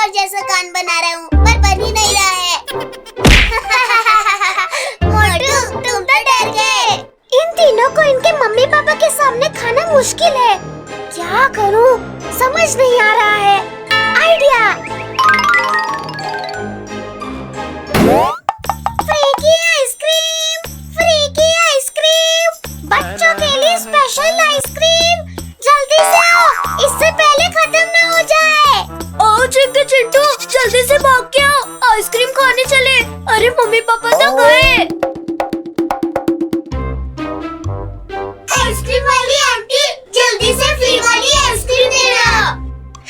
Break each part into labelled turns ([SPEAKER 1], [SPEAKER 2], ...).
[SPEAKER 1] और जैसा कान बना रहा हूँ पर बन ही नहीं रहा है। मोटू तुम तो डर गए। इन तीनों को इनके मम्मी पापा के सामने खाना मुश्किल है। क्या करूँ समझ नहीं आ रहा है। आइडिया, फ्री की आइसक्रीम, फ्री की आइसक्रीम, बच्चों के लिए स्पेशल आइसक्रीम। जल्दी से आओ, इससे पहले खत्म ना हो जाए।
[SPEAKER 2] आओ चिंटू चिंटू, जल्दी से भाग के आओ, आइसक्रीम खाने चले। अरे मम्मी पापा तो गए।
[SPEAKER 1] आइसक्रीम वाली आंटी, जल्दी से फ्री वाली आइसक्रीम देना।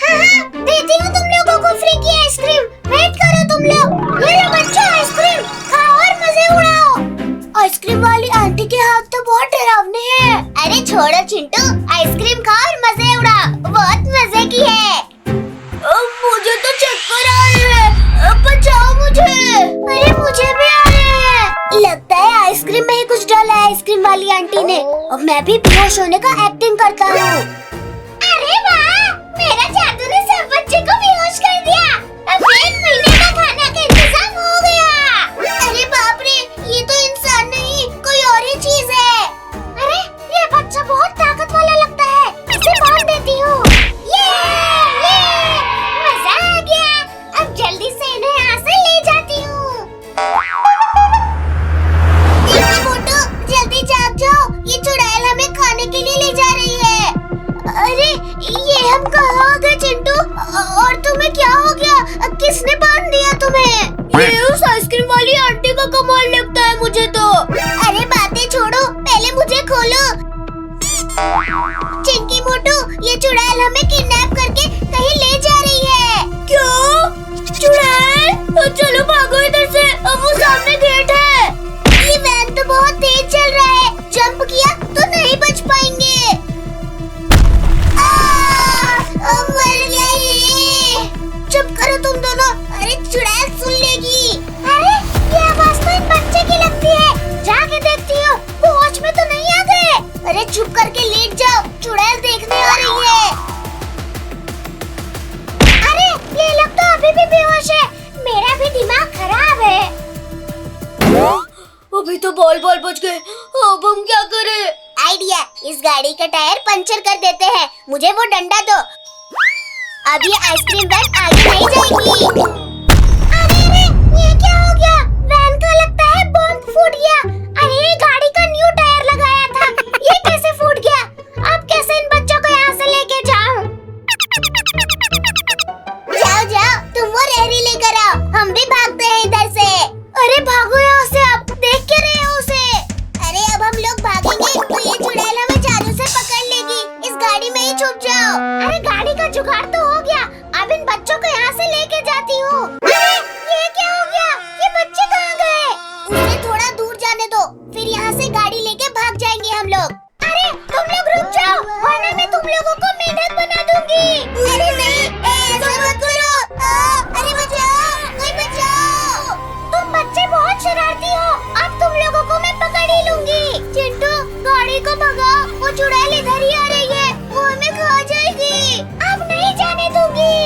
[SPEAKER 1] हाँ, देती हूँ तुम लोगों को फ्री की आइसक्रीम। वेट करो तुम लोग। ये लो बच्चों आइसक्रीम, खाओ और मजे उड़ाओ।
[SPEAKER 2] आइसक्रीम वाली आंटी के हाथ तो बहुत डरावने हैं।
[SPEAKER 1] अरे छोड़ो चिंटू, आइसक्रीम खाओ और मजे उड़ाओ, बहुत मजे की है।
[SPEAKER 2] मुझे तो चक्कर आ रहे हैं, बचाओ मुझे।
[SPEAKER 1] अरे मुझे भी आ रहे हैं।
[SPEAKER 2] लगता है आइसक्रीम में ही कुछ डाला है आइसक्रीम वाली आंटी ने। अब मैं भी बेहोश होने का एक्टिंग करता हूँ।
[SPEAKER 1] अरे वाह, मेरा जादू ने सब बच्चे को बेहोश कर दिया। अब 1 महीने का खाना का इंतजाम हो गया। अरे बाप रे, ये तो इंसान नहीं कोई और ही चीज है। अरे ये बच्चा बहुत ताकत वाला लगता है, इसे बांध देती हूँ। ये मजा आ गया। अब जल्दी से इन्हें यहाँ से ले जाती हूँ। देखो मोटू, जल्दी जाग जाओ, ये चुड़ैल हमें खाने के लिए ले जा रही है। अरे ये हम कहाँ आ गए चिंटू? और तुम्हें क्या हो गया? किसने बांध दिया तुम्हें?
[SPEAKER 2] ये उस आइसक्रीम वाली आंटी का कमाल लगता है मुझे तो।
[SPEAKER 1] अरे बातें छोड़ो, पहले मुझे खोलो। चिंकी मोटू, ये चुड़ैल हमें किडनैप करके कहीं ले जा रही है।
[SPEAKER 2] क्या? चुड़ैल? चलो भागो इधर से, अब वो सामने गेट है।
[SPEAKER 1] ये वैन तो बहुत तेज चल रहा है, जंप किया तो नहीं बच पाएंगे। मर गई। चुप करो तुम दोनों, अरे चुड़ैल सुन लेगी। अरे ये आवाज तो इन बच्चे की लगती है, जाके देखती हो वो होश में तो नहीं आ गए। अरे चुप करके लेट जाओ, चुड़ैल देखने आ रही है। अरे ये लोग तो अभी भी बेहोश है, मेरा भी दिमाग खराब है।
[SPEAKER 2] अभी तो बॉल बच गए, अब हम क्या करें?
[SPEAKER 1] आइडिया, इस गाड़ी का टायर पंचर कर देते हैं। मुझे वो डंडा दो, अब ये आइसक्रीम वैन आगे नहीं जाएगी। अरे ये क्या हो गया? वैन का लगता है बॉम्ब फूट गया। अरे गाड़ी का न्यू टायर लगाया था, ये कैसे फूट गया? अब कैसे इन बच्चों को यहाँ से लेके जाऊं? जाओ तुम वो रेहड़ी लेकर आओ, हम भी भागते हैं इधर से।
[SPEAKER 2] अरे भागो यहाँ से, आप देख के रहे हो उसे।
[SPEAKER 1] अरे अब हम लोग भागेंगे तो ये चुड़ैल हमें जादू से पकड़ लेगी। इस गाड़ी में ही छुप जाओ। अरे गाड़ी का जुगाड़ तो हो गया, अब इन बच्चों को यहाँ से लेके जाती हूँ। अरे ये क्या हो गया? ये बच्चे कहाँ गए? उन्हें थोड़ा दूर जाने दो, फिर यहाँ से गाड़ी लेके भाग जाएंगे हम लोग। अरे तुम लोग रुक जाओ, वरना मैं तुम लोगों को मेंढक बना दूंगी। अरे नहीं, ऐसा मत करो। अरे बचाओ, कोई बचाओ। तुम बच्चे बहुत शरारती हो, अब तुम लोगों को मैं पकड़ ही लूंगी। चिंटू गाड़ी को भगाओ, वो चुड़ैल इधर ही आ रही है, वो हमें खा जाएगी। अब नहीं जाने दूंगी।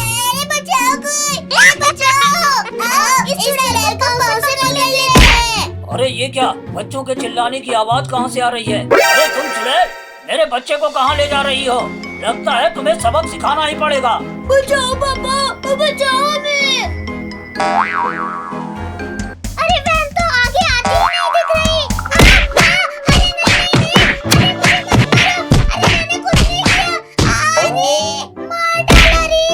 [SPEAKER 1] अरे बचाओ कोई, बचाओ। इस चुड़ैल को पाँव से पकड़ लेते हैं।
[SPEAKER 3] अरे ये क्या? बच्चों के चिल्लाने की आवाज कहाँ से आ रही है? अरे तुम चुड़ैल, मेरे बच्चे को कहाँ ले जा रही हो? लगता है तुम्हें सबक सिखाना ही पड़ेगा।
[SPEAKER 2] बचाओ पापा, बचाओ हमें।
[SPEAKER 1] अरे वैन तो आगे आती ही नहीं दिख रही। अरे नहीं, अरे मुझे मत मारो। अरे मैंने कुछ नहीं किया। अरे मार डाला रे।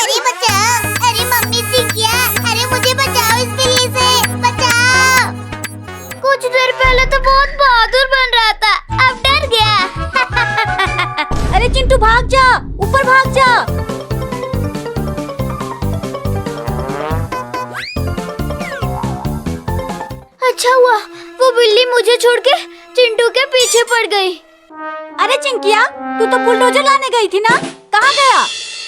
[SPEAKER 1] अरे बचाओ, अरे मम्मी सीख गया। अरे मुझे बचाओ इस बिल्ली से, बचाओ।
[SPEAKER 2] कुछ देर पहले तो बहुत बहादुर बन रहा था, अब डर गया। अरे चिंटू भाग जा, ऊपर भाग जा। अच्छा हुआ वो बिल्ली मुझे छोड़ के चिंटू के पीछे पड़ गई। अरे चिंकिया, तू तो बुलडोजर लाने गई थी ना, कहाँ गया?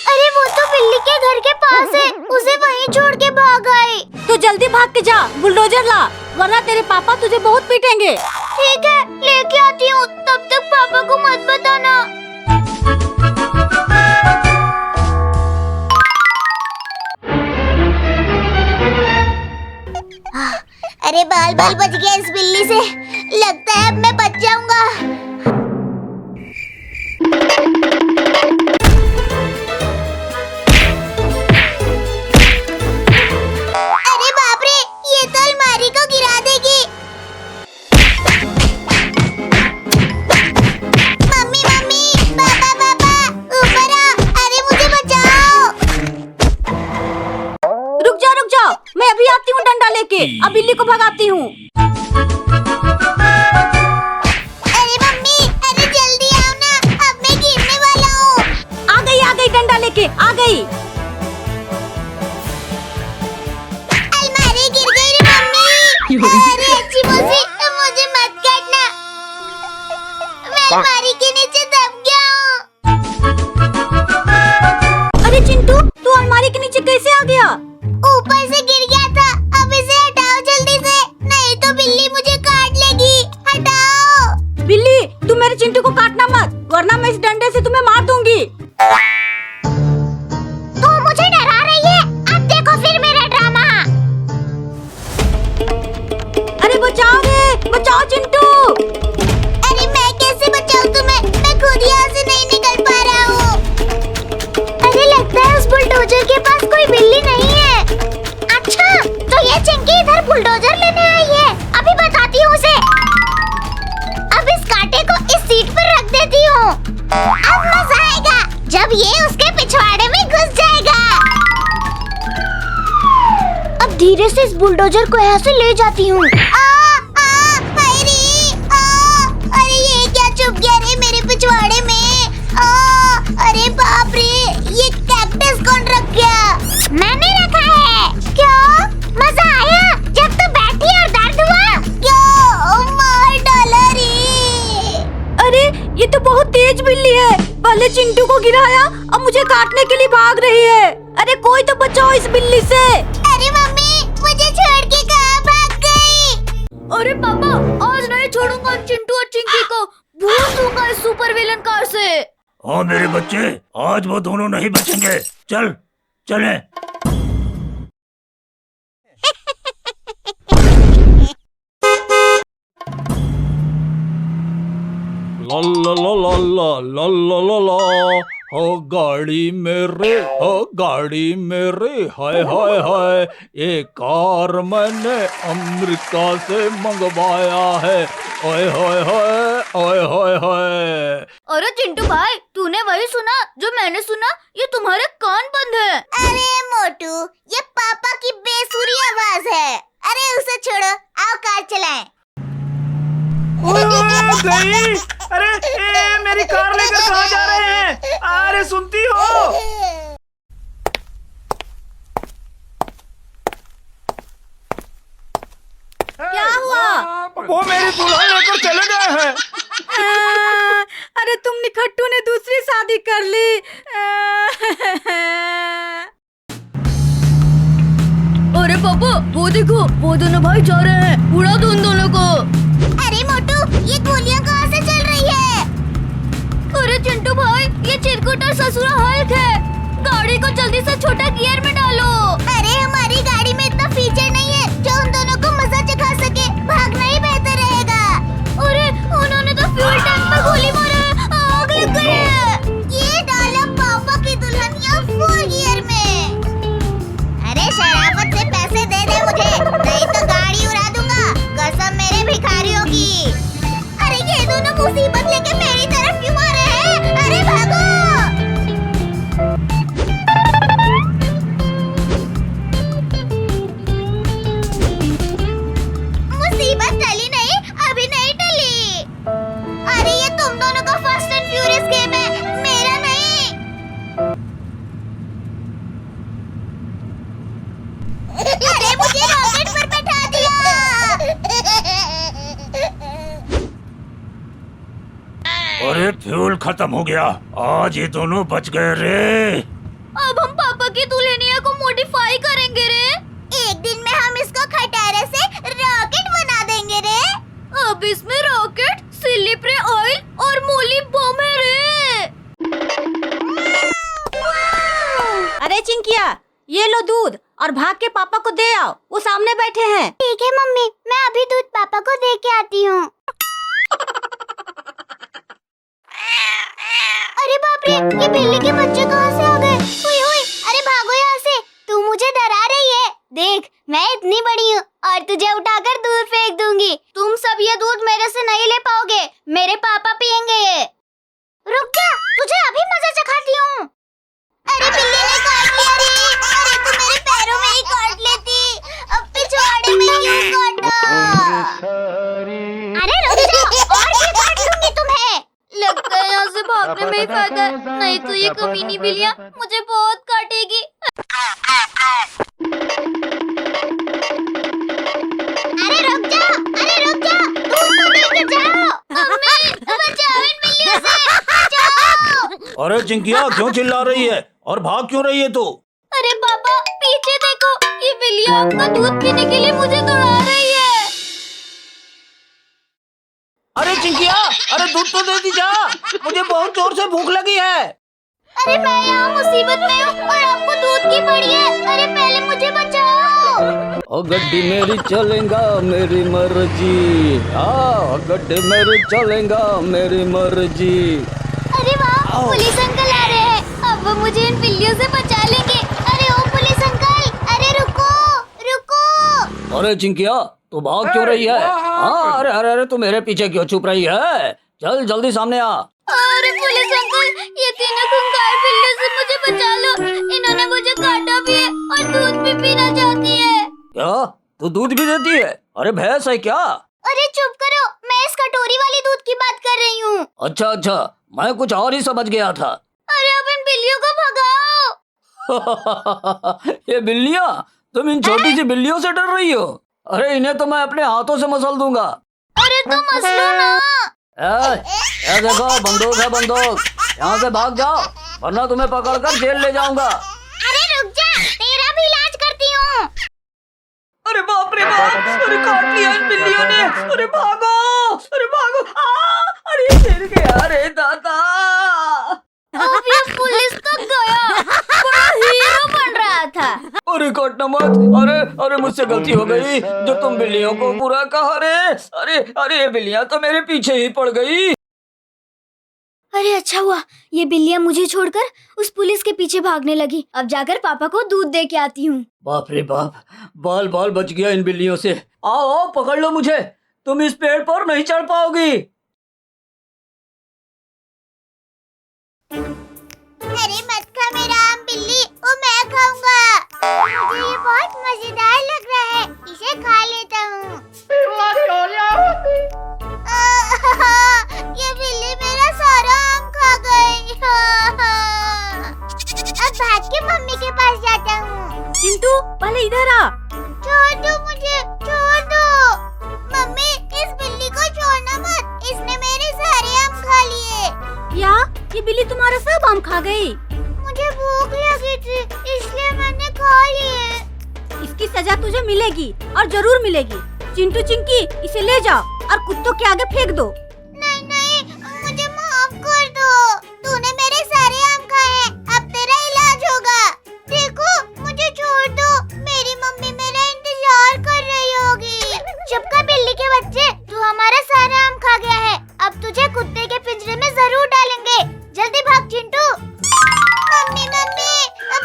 [SPEAKER 1] अरे वो तो बिल्ली के घर के पास है, उसे वहीं छोड़ के भाग गई।
[SPEAKER 2] तो जल्दी भाग के जा, बुलडोजर ला, वरना तेरे पापा तुझे बहुत पीटेंगे।
[SPEAKER 1] ठीक है, लेके आती हूँ, तब तक पापा को मत बताना। लाल बाल बच गया इस बिल्ली से। लगता है अब मैं बच जाऊंगा। अरे बाप रे, ये तो अलमारी को गिरा देगी। मम्मी मम्मी, पापा पापा, ऊपर आओ। अरे मुझे बचाओ।
[SPEAKER 2] रुक जा, मैं अभी आती हूँ डंडा लेके। अब बिल्ली को भगाती हूँ।
[SPEAKER 1] अरे मम्मी, अरे जल्दी आओ ना, अब मैं गिरने वाला हूँ।
[SPEAKER 2] आ गई डंडा लेके आ गई।
[SPEAKER 1] अलमारी गिर गई रे मम्मी। अरे अच्छी मौसी, मुझे मत काटना। मैं अलमारी के नीचे दब गया हूँ।
[SPEAKER 2] अरे चिंटू, तू अलमारी के नीचे कैसे आ गया?
[SPEAKER 1] ऊपर से गिर गया था। अब इसे हटाओ जल्दी से, नहीं तो बिल्ली मुझे काट लेगी। हटाओ।
[SPEAKER 2] बिल्ली, तू मेरे चिंटू को काटना मत, वरना मैं इस डंडे से तुम्हें मार दूंगी।
[SPEAKER 1] तू मुझे डरा रही है? अब देखो फिर मेरा ड्रामा।
[SPEAKER 2] अरे बचाओ चिंटू।
[SPEAKER 1] अरे मैं कैसे बचाऊं तुम्हें? मैं खुद यहाँ से नहीं निकल पा रहा हूँ। अरे लगता है उस बुलडोजर के पास कोई बिल्ली नहीं है। अच्छा, तो ये चिंकी इधर बुलडोजर लेने आई है। अभी बताती हूँ उसे। अब इस कांटे को इस सीट पर रख देती हूँ। अब मजा आएगा जब ये उसके पिछवाड़े में घुस जाएगा। अब धीरे से इस बुलडोजर को यहाँ से ले जाती हूँ। अरे ये क्या चुप गया रे मेरे पिछवाड़े में। अरे बाप रे, ये कैक्टस कौन रख गया? मैंने रखा है। क्यों? मजा आया जब तू बैठी और दर्द हुआ? क्यों मार डाला रे?
[SPEAKER 2] अरे ये तो बहुत तेज बिल्ली है। पहले चिंटू को गिराया, अब मुझे काटने के लिए भाग रही है। अरे कोई तो बचाओ इस बिल्ली से।
[SPEAKER 1] अरे मम्मी, मुझे छोड़ के कहाँ भाग गई?
[SPEAKER 2] अरे पापा, आज नहीं छोड़ूंगा चिंटू और चिंकी को। भूल दूंगा इस सुपर विलन कार से।
[SPEAKER 3] हाँ मेरे बच्चे, आज वो दोनों नहीं बचेंगे। चलें।
[SPEAKER 4] ला ला ला ला ला ला ला ला हो गाड़ी मेरे हाय हाय हाय, ये कार मैंने अमेरिका से मंगवाया है। ओए होए होए ओए होए होए।
[SPEAKER 2] अरे चिंटू भाई, तूने वही सुना जो मैंने सुना? ये तुम्हारे कान बंद है।
[SPEAKER 1] अरे मोटू, ये पापा की बेसुरी आवाज है। अरे उसे छोड़ो, आओ कार चलाएं।
[SPEAKER 5] गई। अरे मेरी कार लेकर कहाँ जा रहे हैं? अरे सुनती हो?
[SPEAKER 2] क्या हुआ?
[SPEAKER 5] वो मेरी दुल्हन लेकर चले गए हैं।
[SPEAKER 2] अरे तुम निखट्टू ने दूसरी शादी कर ली। अरे पापा, वो देखो, वो दोनों भाई जा रहे हैं। उड़ा दो उन दोनों को।
[SPEAKER 1] अरे मोटू, ये गोलियां कहाँ से चल रही है?
[SPEAKER 2] अरे चिंटू भाई, ये चिरकुट और ससुरा हल्क है। गाड़ी को जल्दी से छोटा गियर में डालो।
[SPEAKER 1] अरे हमारी गाड़ी में इतना फीचर नहीं है जो उन दोनों को मजा चखा सके। भागना ही बेहतर रहेगा।
[SPEAKER 2] अरे उन्होंने तो फ्यूल टैंक पर गोली मारा है। आग लग गई है।
[SPEAKER 1] ये डाला पापा की दुल्हनिया फुल गियर में। अरे शराफत से पैसे दे दे मुझे, नहीं तो गाड़ी उड़ा दूंगा। कसम मेरे भिखारियों की। अरे ये दोनों मुसीबत लेके मेरी तरफ क्यों आ रहे हैं? अरे भागो। मुसीबत टली नहीं, अभी नहीं टली। अरे ये तुम दोनों का फास्ट एंड फ्यूरियस गेम है, मेरा नहीं। अरे मुझे रॉकेट पर बैठा दिया।
[SPEAKER 3] अरे फ्यूल खत्म हो गया। आज ये दोनों बच गए रे।
[SPEAKER 2] अब हम पापा की दुल्हनिया को मॉडिफाई करेंगे रे।
[SPEAKER 1] एक दिन में हम इसको खटारे से रॉकेट बना देंगे रे।
[SPEAKER 2] अब इसमें रॉकेट, सिल्ली ऑयल और मूली बम है रे। अरे चिंकिया, ये लो दूध और भाग के पापा को दे आओ, वो सामने बैठे हैं।
[SPEAKER 1] ठीक है मम्मी, मैं अभी दूध पापा को दे के आती हूँ। अरे बाप रे, ये बिल्ली के बच्चे कहाँ से आ गए? हुई हुई, अरे भागो यहाँ से, तू मुझे डरा रही है। देख, मैं इतनी बड़ी हूँ और तुझे उठाकर दूर फेंक दूंगी। तुम सब ये दूध मेरे से नहीं ले पाओगे, मेरे पापा पियेंगे ये। रुक जा, तुझे अभी मजा चखाती हूँ। अरे बिल्ली ने काट लिया रे। अरे तू मेरे पैरों में ही काट लेती, अब पिछवाड़े में क्यों काटा? अरे रुक जा, और भी काट लूंगी तुम्हें।
[SPEAKER 2] लगता है यहाँ से भागने में ही फायदा है, नहीं तो ये कमीनी बिल्लियाँ मुझे बहुत काटेगी।
[SPEAKER 1] अरे रुक जा, दूध तो लेके जाओ। मम्मी, बचाओ इन बिल्लियों से, बचाओ।
[SPEAKER 4] अरे चिंकिया, क्यों चिल्ला रही है और भाग क्यों रही है तू?
[SPEAKER 2] अरे पापा, पीछे देखो, ये बिल्लियाँ आपका दूध पीने के लिए मुझे दौड़ा रही है।
[SPEAKER 4] अरे चिंकिया, अरे दूध तो दे दी जा, मुझे बहुत जोर से भूख लगी है।
[SPEAKER 1] अरे मैं यहाँ मुसीबत में हूँ और आपको दूध की पड़ी है। अरे पहले मुझे बचाओ।
[SPEAKER 4] ओ गड्डी मेरी चलेगा मेरी मर्जी, हाँ गड्डी मेरी चलेगा मेरी मर्जी।
[SPEAKER 1] अरे वाह, पुलिस अंकल आ रहे हैं, अब वो मुझे इन बिल्लियों से बचा लेंगे। अरे ओ पुलिस अंकल, अरे रुको रुको।
[SPEAKER 4] अरे चिंकिया, तू भाग क्यों रही है? हाँ, अरे अरे अरे, तू मेरे पीछे क्यों छुप रही है? चल जल्दी सामने आ।
[SPEAKER 2] अरे पुलिस अंकल, ये तीनों खूंखार बिल्लियों से मुझे बचा लो, इन्होंने मुझे काटा भी है और दूध भी पीना चाहती है।
[SPEAKER 4] क्या तू दूध भी देती है? अरे भैंस है क्या?
[SPEAKER 1] अरे चुप करो, मैं इस कटोरी वाली दूध की बात कर रही हूँ।
[SPEAKER 4] अच्छा अच्छा, मैं कुछ और ही समझ गया था।
[SPEAKER 1] अरे अब इन बिल्लियों को भगाओ।
[SPEAKER 4] ये बिल्लियाँ, तुम इन छोटी सी बिल्लियों से डर रही हो? अरे इन्हें तो मैं अपने हाथों से मसल दूंगा।
[SPEAKER 1] अरे तो मसलो ना।
[SPEAKER 4] ए देखो, बंदूक है बंदूक, यहाँ से भाग जाओ वरना तुम्हें पकड़कर जेल ले जाऊंगा।
[SPEAKER 1] अरे रुक जा, तेरा भी इलाज करती हूँ।
[SPEAKER 4] अरे बाप रे बाप, अरे काट लिया इन बिल्लियों ने। अरे भागो, अरे भागो, अरे गिर गया, अरे दादा।
[SPEAKER 2] अब ये पुलिस तक गया, बड़ा हीरो बन रहा था।
[SPEAKER 4] अरे काटना मत, अरे अरे मुझसे गलती हो गई जो तुम बिल्लियों को बुरा कहा रे। अरे अरे ये बिल्लियाँ तो मेरे पीछे ही पड़ गई।
[SPEAKER 2] अरे अच्छा हुआ, ये बिल्लियाँ मुझे छोड़कर उस पुलिस के पीछे भागने लगी। अब जाकर पापा को दूध दे के आती हूँ।
[SPEAKER 4] बाप रे बाप, बाल बाल बच गया इन बिल्लियों से। आओ आओ, पकड़ लो मुझे, तुम इस पेड़ पर नहीं चढ़ पाओगी।
[SPEAKER 1] अरे मत खा मेरा आम बिल्ली, वो मैं खाऊंगा। मुझे ये बहुत मजेदार लग रहा है, इसे खा लेता हूँ। ये बिल्ली मेरा सारा आम खा गई। अब भाग के मम्मी के पास जाता हूँ।
[SPEAKER 2] चिंटू, पहले इधर आ।
[SPEAKER 1] छोड़ दो मुझे, छोड़ दो। मम्मी, इस बिल्ली को छोड़ना मत, इसने मेरे सारे आम खा लिए।
[SPEAKER 2] या ये बिल्ली तुम्हारा सब आम खा गई?
[SPEAKER 1] मुझे भूख लगी थी, इसलिए मैंने खा लिए।
[SPEAKER 2] इसकी सजा तुझे मिलेगी और जरूर मिलेगी। चिंटू चिंकी, इसे ले जाओ और कुत्तों के आगे फेंक दो।
[SPEAKER 1] नहीं नहीं, मुझे माफ कर दो। तूने मेरे सारे आम खाए हैं, अब तेरा इलाज होगा। देखो, मुझे छोड़ दो, मेरी मम्मी मेरा इंतजार कर रही होगी। चुप कर बिल्ली के बच्चे, तू हमारा सारा आम खा गया है, अब तुझे कुत्ते के पिंजरे में जरूर डालेंगे। जल्दी भाग चिंटू। मम्मी मम्मी,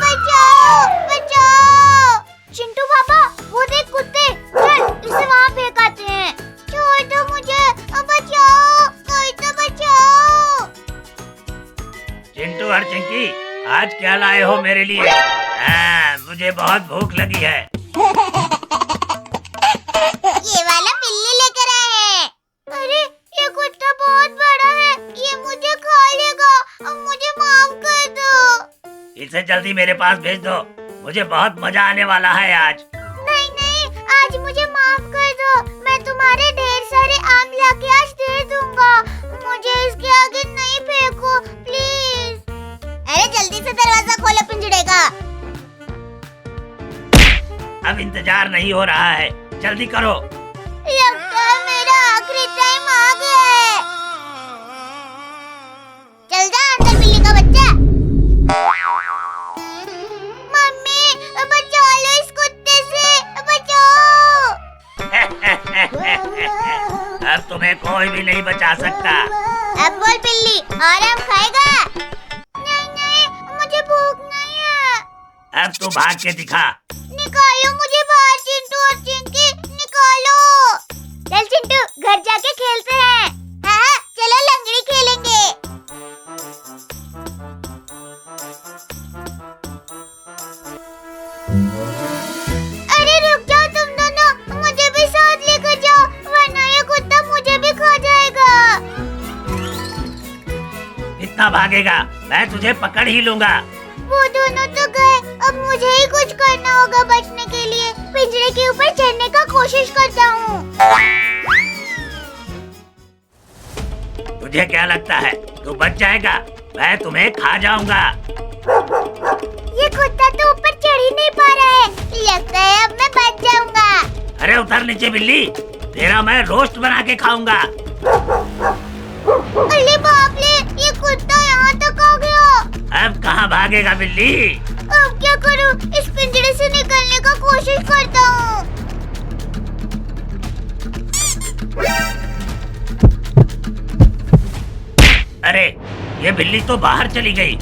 [SPEAKER 1] बचाओ बचाओ। चिंटू पापा, वो देख कुत्ते, चल इसे वहाँ फेंक आते हैं। छोड़ दो मुझे, बचाओ, कोई तो बचाओ।
[SPEAKER 3] चिंटू और चिंकी, आज क्या लाए हो मेरे लिए? मुझे बहुत भूख लगी है।
[SPEAKER 1] ये वाला बिल्ली लेकर आए हैं। अरे ये कुत्ता बहुत बड़ा है, ये मुझे खा लेगा, मुझे माफ कर दो।
[SPEAKER 3] इसे जल्दी मेरे पास भेज दो, मुझे बहुत मजा आने वाला है आज।
[SPEAKER 1] नहीं नहीं, आज मुझे माफ कर दो, मैं तुम्हारे ढेर सारे आम लाके आज दे दूंगा। मुझे इसके आगे नहीं फेंको प्लीज। अरे जल्दी से दरवाजा खोलो पिंजड़े का।
[SPEAKER 3] अब इंतजार नहीं हो रहा है, जल्दी करो।
[SPEAKER 1] लगता है मेरा आखिरी टाइम आ गया है। चल जा अंदर बिल्ली का बच्चा। मम्मी
[SPEAKER 3] तुम्हें कोई भी नहीं बचा सकता।
[SPEAKER 1] अब बोल बिल्ली, आराम खाएगा? नहीं नहीं, मुझे भूख नहीं है।
[SPEAKER 3] अब तू भाग के दिखा।
[SPEAKER 1] निकालो मुझे बाहर चिंटू और चिंकी, निकालो। चल चिंटू, घर जाके खेलते हैं। हाँ, चलो लंगड़ी खेलेंगे। अरे रुक जाओ तुम दोनों, मुझे भी साथ लेकर जाओ, वरना ये कुत्ता मुझे भी खा जाएगा।
[SPEAKER 3] इतना भागेगा, मैं तुझे पकड़ ही लूंगा।
[SPEAKER 1] वो दोनों तो गए, अब मुझे ही कुछ करना होगा बचने के लिए। पिंजरे के ऊपर चढ़ने का कोशिश करता हूँ।
[SPEAKER 3] तुझे क्या लगता है तू बच जाएगा? मैं तुम्हें खा जाऊंगा।
[SPEAKER 1] ये कुत्ता तो ऊपर चढ़ ही नहीं पा रहा है, लगता है अब मैं बच जाऊंगा।
[SPEAKER 3] अरे उतर नीचे बिल्ली, तेरा मैं रोस्ट बना के खाऊंगा।
[SPEAKER 1] अरे बाप रे, ये कुत्ता यहाँ तक आ गया।
[SPEAKER 3] अब कहाँ भागेगा बिल्ली?
[SPEAKER 1] अब क्या करूँ? इस पिंजरे से निकलने का कोशिश करता हूँ।
[SPEAKER 3] अरे ये बिल्ली तो बाहर चली गई।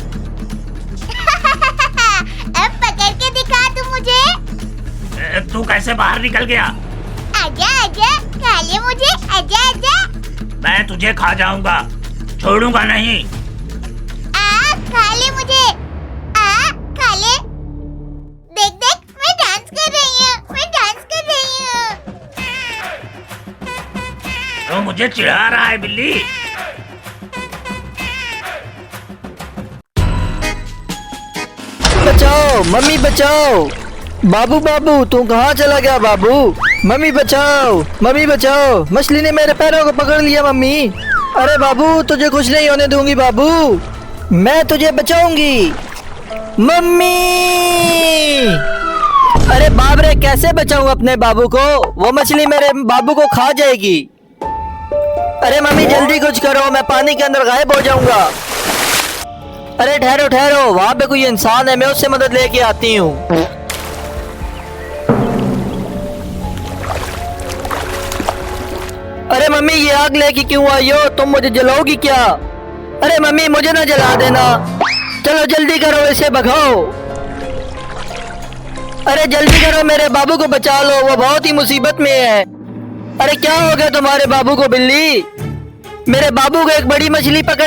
[SPEAKER 1] अब पकड़ के दिखा तू मुझे।
[SPEAKER 3] तू कैसे बाहर निकल गया?
[SPEAKER 1] आजा आजा, खा ले मुझे, आजा आजा।
[SPEAKER 3] मैं तुझे खा जाऊंगा, छोड़ूंगा नहीं।
[SPEAKER 1] खा ले मुझे, खा ले। देख देख, मैं डांस कर रही हूँ, मैं डांस कर रही हूँ।
[SPEAKER 3] तो मुझे चिढ़ा रहा है बिल्ली।
[SPEAKER 6] बचाओ मम्मी बचाओ। बाबू बाबू तू कहाँ चला गया बाबू? मम्मी बचाओ, मम्मी बचाओ, मछली ने मेरे पैरों को पकड़ लिया मम्मी। अरे बाबू तुझे कुछ नहीं होने दूंगी बाबू, मैं तुझे बचाऊंगी मम्मी। अरे बाप रे, कैसे बचाऊं अपने बाबू को? वो मछली मेरे बाबू को खा जाएगी। अरे मम्मी जल्दी कुछ करो, मैं पानी के अंदर गायब हो जाऊंगा। अरे ठहरो ठहरो, वहाँ पे कोई इंसान है, मैं उससे मदद लेके आती हूँ। अरे मम्मी ये आग लेके क्यों आई हो? तुम मुझे जलाओगी क्या? अरे मम्मी मुझे ना जला देना, चलो जल्दी करो, इसे भगाओ। अरे जल्दी करो, मेरे बाबू को बचा लो, वो बहुत ही मुसीबत में है। अरे क्या हो गया तुम्हारे बाबू को बिल्ली? मेरे बाबू को एक बड़ी मछली पकड़